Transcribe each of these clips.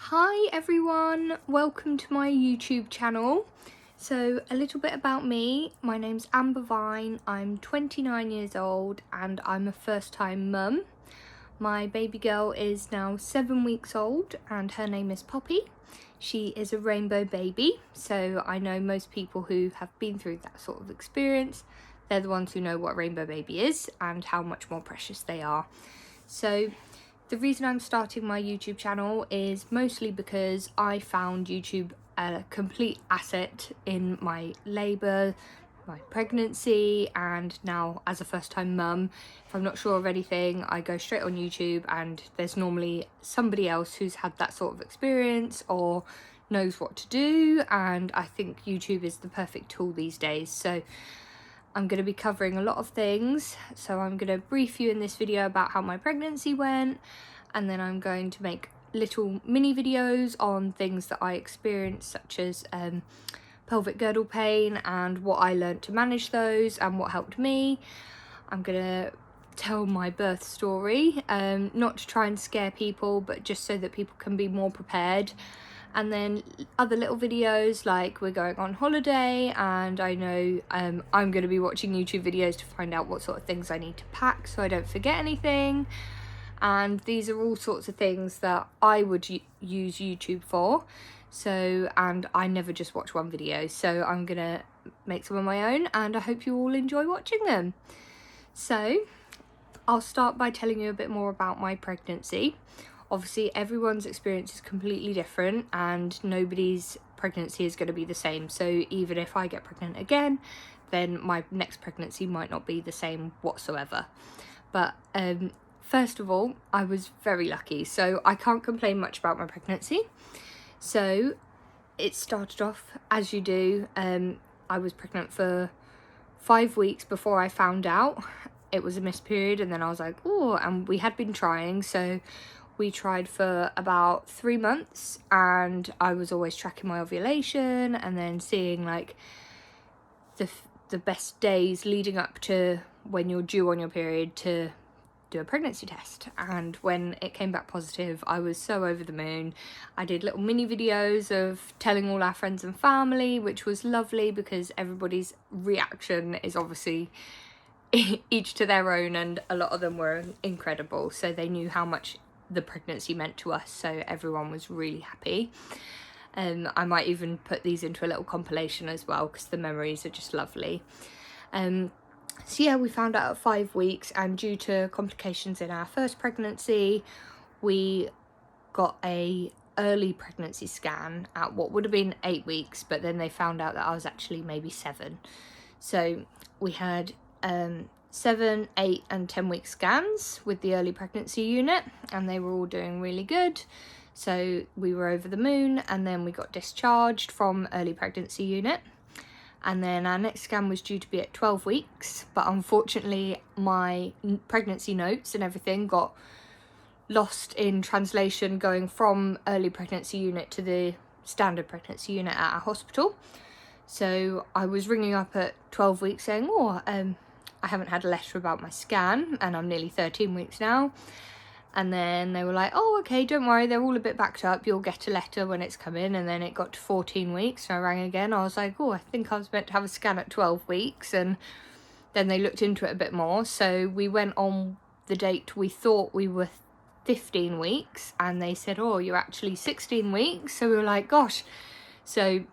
Hi everyone, welcome to my YouTube channel. So a little bit about me, my name's Amber Vine, I'm 29 years old and I'm a first time mum. My baby girl is now 7 weeks old and her name is Poppy. She is a rainbow baby, so I know most people who have been through that sort of experience, they're the ones who know what a rainbow baby is and how much more precious they are. So the reason I'm starting my YouTube channel is mostly because I found YouTube a complete asset in my labour, my pregnancy, and now as a first time mum. If I'm not sure of anything, I go straight on YouTube and there's normally somebody else who's had that sort of experience or knows what to do, and I think YouTube is the perfect tool these days. So I'm going to be covering a lot of things. So I'm going to brief you in this video about how my pregnancy went, and then I'm going to make little mini videos on things that I experienced, such as pelvic girdle pain and what I learned to manage those and what helped me. I'm going to tell my birth story, not to try and scare people, but just so that people can be more prepared. And then other little videos like we're going on holiday, and I know I'm going to be watching YouTube videos to find out what sort of things I need to pack so I don't forget anything. And these are all sorts of things that I would use YouTube for. So, and I never just watch one video, so I'm going to make some of my own and I hope you all enjoy watching them. So I'll start by telling you a bit more about my pregnancy. Obviously everyone's experience is completely different and nobody's pregnancy is going to be the same. So even if I get pregnant again, then my next pregnancy might not be the same whatsoever. But first of all, I was very lucky. So I can't complain much about my pregnancy. So it started off as you do. I was pregnant for 5 weeks before I found out it was a missed period, and then I was like, oh, and we had been trying. So we tried for about 3 months and I was always tracking my ovulation and then seeing like the best days leading up to when you're due on your period to do a pregnancy test. And when it came back positive, I was so over the moon. I did little mini videos of telling all our friends and family, which was lovely because everybody's reaction is obviously each to their own, and a lot of them were incredible, so they knew how much the pregnancy meant to us, so everyone was really happy. I might even put these into a little compilation as well because the memories are just lovely. So yeah, we found out at 5 weeks, and due to complications in our first pregnancy, we got a early pregnancy scan at what would have been 8 weeks, but then they found out that I was actually maybe 7. So we had 7, 8 and 10 week scans with the early pregnancy unit, and they were all doing really good. So we were over the moon, and then we got discharged from early pregnancy unit. And then our next scan was due to be at 12 weeks, but unfortunately my pregnancy notes and everything got lost in translation going from early pregnancy unit to the standard pregnancy unit at our hospital. So I was ringing up at 12 weeks saying, I haven't had a letter about my scan and I'm nearly 13 weeks now. And then they were like, oh, okay, don't worry, they're all a bit backed up, you'll get a letter when it's come in. And then it got to 14 weeks, so I rang again. I was like, oh, I think I was meant to have a scan at 12 weeks. And then they looked into it a bit more. So we went on the date we thought we were 15 weeks, and they said, oh, you're actually 16 weeks. So we were like, gosh. So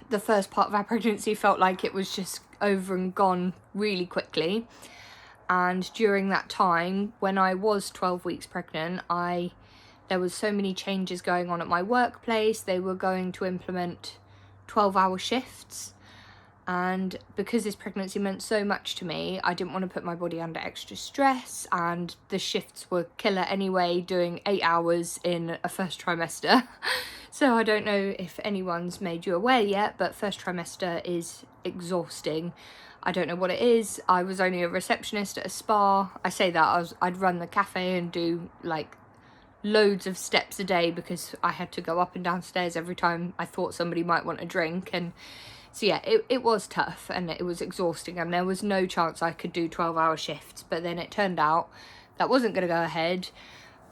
the first part of our pregnancy felt like it was just over and gone really quickly. And during that time, when I was 12 weeks pregnant, there was so many changes going on at my workplace. They were going to implement 12-hour shifts. And because this pregnancy meant so much to me, I didn't want to put my body under extra stress, and the shifts were killer anyway, doing 8 hours in a first trimester. So I don't know if anyone's made you aware yet, but first trimester is exhausting. I don't know what it is. I was only a receptionist at a spa. I say that, I'd run the cafe and do like loads of steps a day because I had to go up and downstairs every time I thought somebody might want a drink. And so yeah, it was tough and it was exhausting, and there was no chance I could do 12-hour shifts. But then it turned out that wasn't going to go ahead.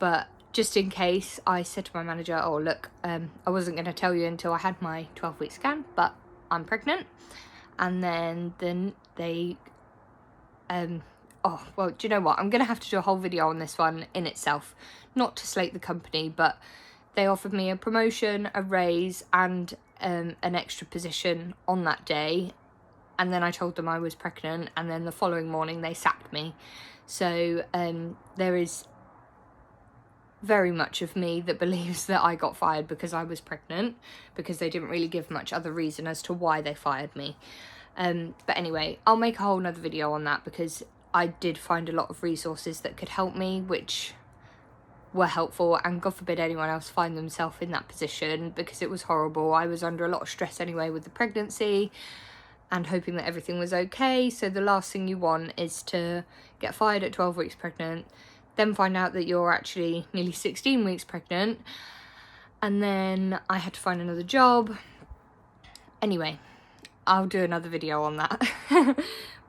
But just in case, I said to my manager, oh look, I wasn't going to tell you until I had my 12-week scan, but I'm pregnant. And then they oh well, do you know what, I'm gonna have to do a whole video on this one in itself, not to slate the company, but they offered me a promotion, a raise, and an extra position on that day. And then I told them I was pregnant, and then the following morning they sacked me. So there is very much of me that believes that I got fired because I was pregnant, because they didn't really give much other reason as to why they fired me. But anyway, I'll make a whole nother video on that, because I did find a lot of resources that could help me, which were helpful, and God forbid anyone else find themselves in that position, because it was horrible. I was under a lot of stress anyway with the pregnancy and hoping that everything was okay. So the last thing you want is to get fired at 12 weeks pregnant, then find out that you're actually nearly 16 weeks pregnant, and then I had to find another job. Anyway, I'll do another video on that.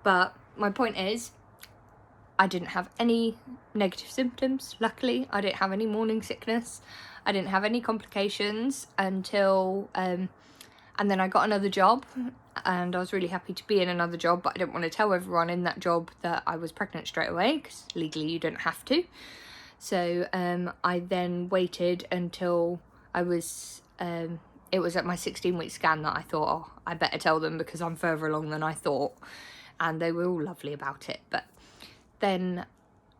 But my point is, I didn't have any negative symptoms, luckily. I didn't have any morning sickness. I didn't have any complications until, and then I got another job, and I was really happy to be in another job, but I didn't want to tell everyone in that job that I was pregnant straight away, because legally you don't have to. So I then waited until I was, it was at my 16-week scan that I thought, oh, I better tell them because I'm further along than I thought. And they were all lovely about it. But then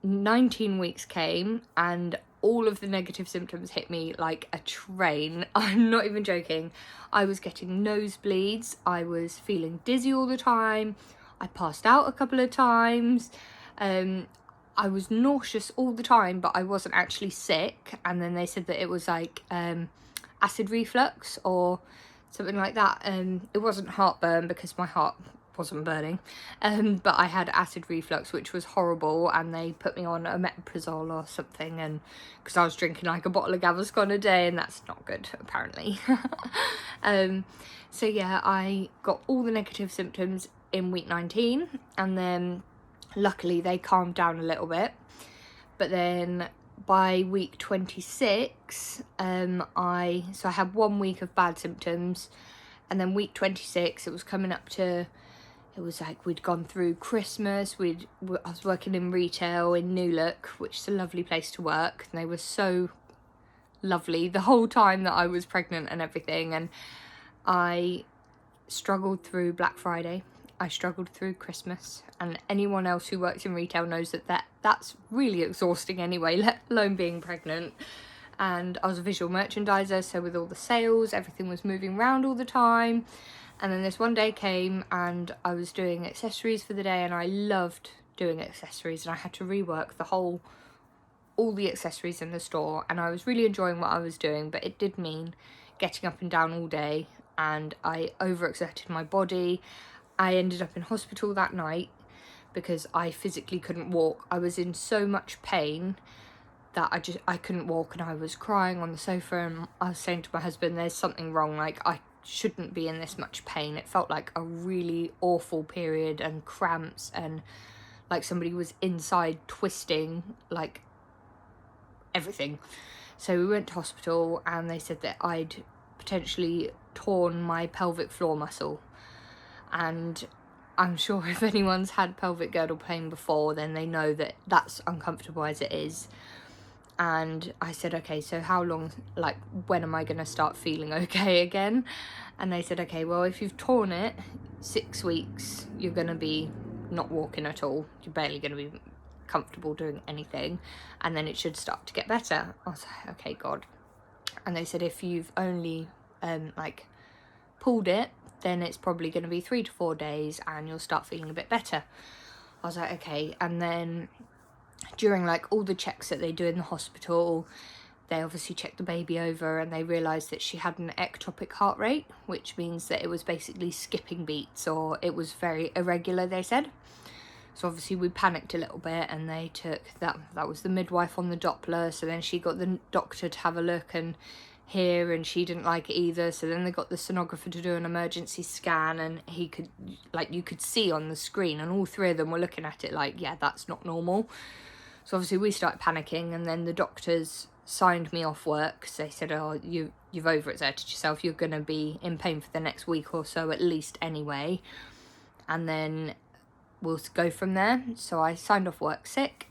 19 weeks came, and all of the negative symptoms hit me like a train. I'm not even joking. I was getting nosebleeds. I was feeling dizzy all the time. I passed out a couple of times. I was nauseous all the time, but I wasn't actually sick. And then they said that it was like acid reflux or something like that. It wasn't heartburn because my heart wasn't burning, but I had acid reflux, which was horrible, and they put me on omeprazole or something, and because I was drinking like a bottle of Gaviscon a day, and that's not good apparently. So yeah, I got all the negative symptoms in week 19, and then luckily they calmed down a little bit. But then by week 26, I had 1 week of bad symptoms, and then week 26, it was coming up to, it was like we'd gone through Christmas. I was working in retail in New Look, which is a lovely place to work, and they were so lovely the whole time that I was pregnant and everything. And I struggled through Black Friday. I struggled through Christmas, and anyone else who works in retail knows that that's really exhausting anyway, let alone being pregnant. And I was a visual merchandiser, so with all the sales, everything was moving around all the time. And then this one day came, and I was doing accessories for the day, and I loved doing accessories, and I had to rework all the accessories in the store, and I was really enjoying what I was doing, but it did mean getting up and down all day, and I overexerted my body. I ended up in hospital that night because I physically couldn't walk. I was in so much pain that I couldn't walk, and I was crying on the sofa, and I was saying to my husband, there's something wrong, like I shouldn't be in this much pain. It felt like a really awful period, and cramps, and like somebody was inside twisting, like everything. So we went to hospital, and they said that I'd potentially torn my pelvic floor muscle. And I'm sure if anyone's had pelvic girdle pain before, then they know that that's uncomfortable as it is. And I said, okay, so how long, like, when am I going to start feeling okay again? And they said, okay, well, if you've torn it, 6 weeks, you're going to be not walking at all. You're barely going to be comfortable doing anything. And then it should start to get better. I was like, okay, God. And they said, if you've only, like, pulled it, then it's probably going to be 3 to 4 days, and you'll start feeling a bit better. I was like, okay. And then during like all the checks that they do in the hospital, they obviously checked the baby over, and they realised that she had an ectopic heart rate, which means that it was basically skipping beats, or it was very irregular, they said. So obviously we panicked a little bit, and they took that was the midwife on the Doppler, so then she got the doctor to have a look and hear, and she didn't like it either. So then they got the sonographer to do an emergency scan, and he could, like, you could see on the screen, and all three of them were looking at it like, yeah, that's not normal. So obviously we started panicking, and then the doctors signed me off work because they said, oh, you've overexerted yourself, you're going to be in pain for the next week or so at least anyway, and then we'll go from there. So I signed off work sick,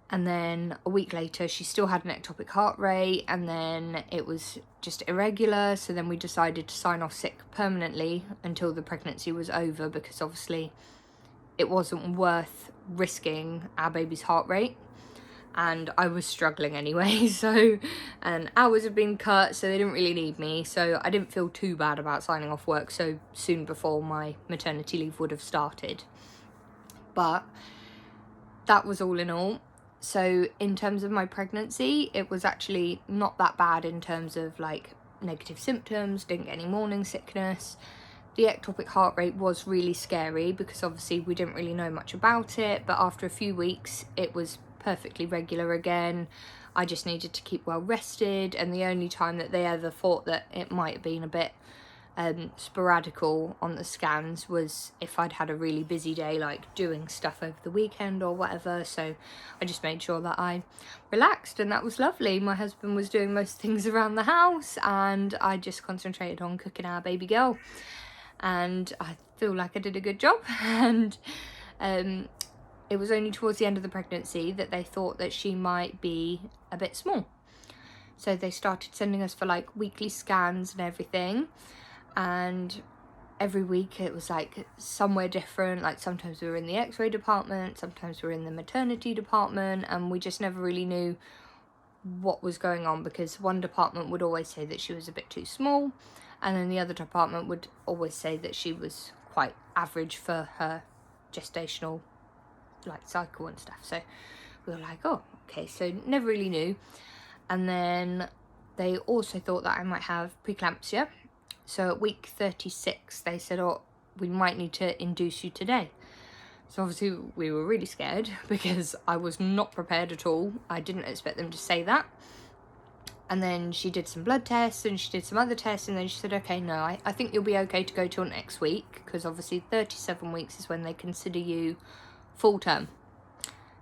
and then a week later she still had an ectopic heart rate, and then it was just irregular, so then we decided to sign off sick permanently until the pregnancy was over, because obviously it wasn't worth risking our baby's heart rate, and I was struggling anyway, so, and hours had been cut, so they didn't really need me, so I didn't feel too bad about signing off work so soon before my maternity leave would have started. But that was all in all. So in terms of my pregnancy, it was actually not that bad in terms of like negative symptoms, didn't get any morning sickness. The ectopic heart rate was really scary because obviously we didn't really know much about it, but after a few weeks it was perfectly regular again. I just needed to keep well rested, and the only time that they ever thought that it might have been a bit sporadical on the scans was if I'd had a really busy day, like doing stuff over the weekend or whatever. So I just made sure that I relaxed, and that was lovely. My husband was doing most things around the house, and I just concentrated on cooking our baby girl, and I feel like I did a good job. And it was only towards the end of the pregnancy that they thought that she might be a bit small, so they started sending us for like weekly scans and everything. And every week it was like somewhere different, like sometimes we were in the x-ray department, sometimes we were in the maternity department, and we just never really knew what was going on, because one department would always say that she was a bit too small, and then the other department would always say that she was quite average for her gestational like cycle and stuff. So we were like, oh, okay, so never really knew. And then they also thought that I might have preeclampsia. So at week 36, they said, oh, we might need to induce you today. So obviously we were really scared because I was not prepared at all. I didn't expect them to say that. And then she did some blood tests and she did some other tests, and then she said, okay, no, I think you'll be okay to go till next week, because obviously 37 weeks is when they consider you full term.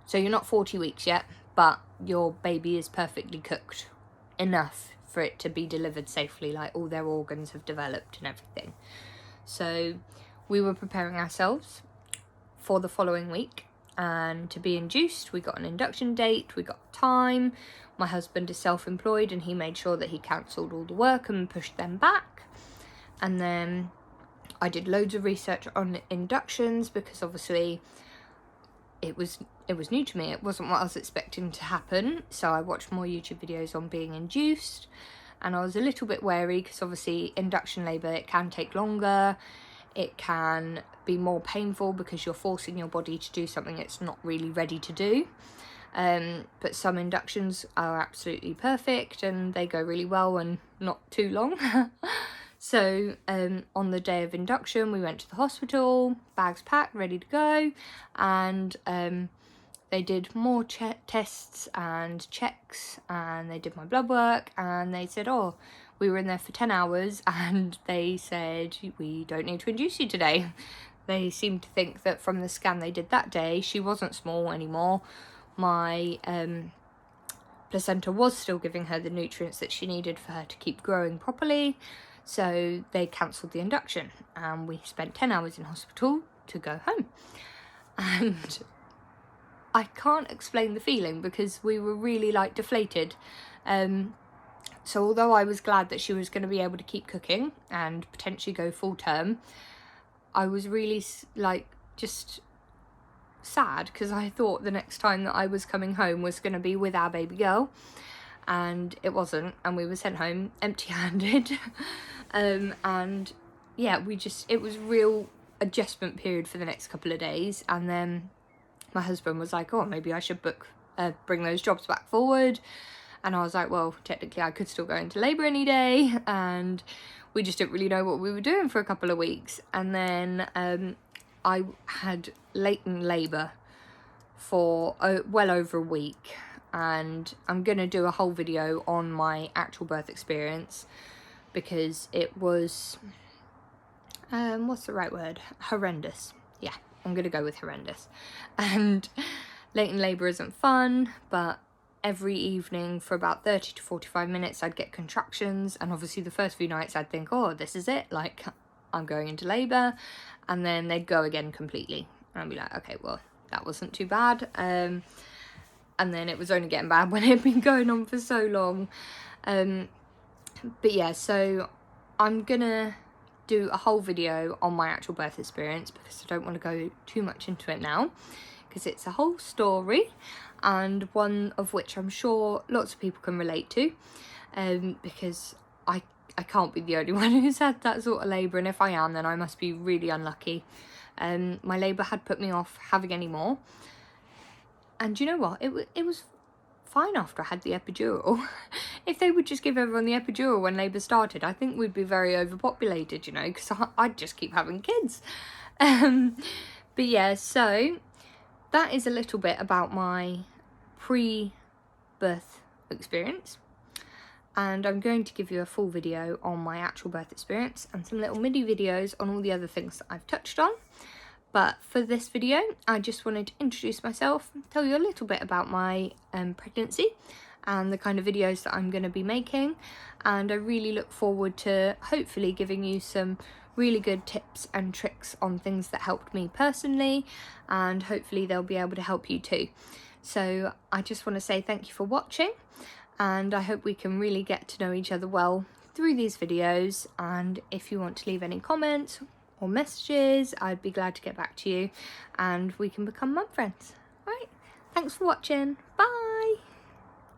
So you're not 40 weeks yet, but your baby is perfectly cooked enough for it to be delivered safely, like all their organs have developed and everything. So we were preparing ourselves for the following week and to be induced. We got an induction date, we got time. My husband is self-employed and he made sure that he cancelled all the work and pushed them back. And then I did loads of research on inductions, because obviously it was new to me. It wasn't what I was expecting to happen. So I watched more YouTube videos on being induced, and I was a little bit wary because obviously induction labour, it can take longer. It can be more painful because you're forcing your body to do something it's not really ready to do. But some inductions are absolutely perfect and they go really well and not too long. So on the day of induction, we went to the hospital, bags packed, ready to go, and they did more tests and checks, and they did my blood work, and they said, oh, we were in there for 10 hours, and they said, we don't need to induce you today. They seemed to think that from the scan they did that day, she wasn't small anymore. My placenta was still giving her the nutrients that she needed for her to keep growing properly. So they cancelled the induction, and we spent 10 hours in hospital to go home. And I can't explain the feeling, because we were really like deflated. So although I was glad that she was going to be able to keep cooking and potentially go full term, I was really like just sad, because I thought the next time that I was coming home was going to be with our baby girl, and it wasn't, and we were sent home empty-handed. And yeah, it was real adjustment period for the next couple of days. And then my husband was like, oh, maybe I should bring those jobs back forward. And I was like, well, technically I could still go into labour any day, and we just didn't really know what we were doing for a couple of weeks. And then I had latent labour for well over a week, and I'm going to do a whole video on my actual birth experience, because it was, what's the right word? Horrendous. Yeah, I'm going to go with horrendous. And latent labour isn't fun, but every evening for about 30 to 45 minutes I'd get contractions, and obviously the first few nights I'd think, oh, this is it, like I'm going into labour, and then they'd go again completely, and I'd be like, okay, well, that wasn't too bad. And then it was only getting bad when it had been going on for so long. But yeah, so I'm gonna do a whole video on my actual birth experience because I don't want to go too much into it now, because it's a whole story, and one of which I'm sure lots of people can relate to, because I can't be the only one who's had that sort of labour, and if I am, then I must be really unlucky. My labour had put me off having any more, and you know what, it was fine after I had the epidural. If they would just give everyone the epidural when labour started, I think we'd be very overpopulated, you know, because I'd just keep having kids. But yeah, so that is a little bit about my pre-birth experience, and I'm going to give you a full video on my actual birth experience and some little mini videos on all the other things that I've touched on. But for this video, I just wanted to introduce myself, tell you a little bit about my pregnancy and the kind of videos that I'm going to be making, and I really look forward to hopefully giving you some really good tips and tricks on things that helped me personally, and hopefully they'll be able to help you too. So I just want to say thank you for watching, and I hope we can really get to know each other well through these videos, and if you want to leave any comments or messages, I'd be glad to get back to you and we can become mum friends. Alright, thanks for watching, bye!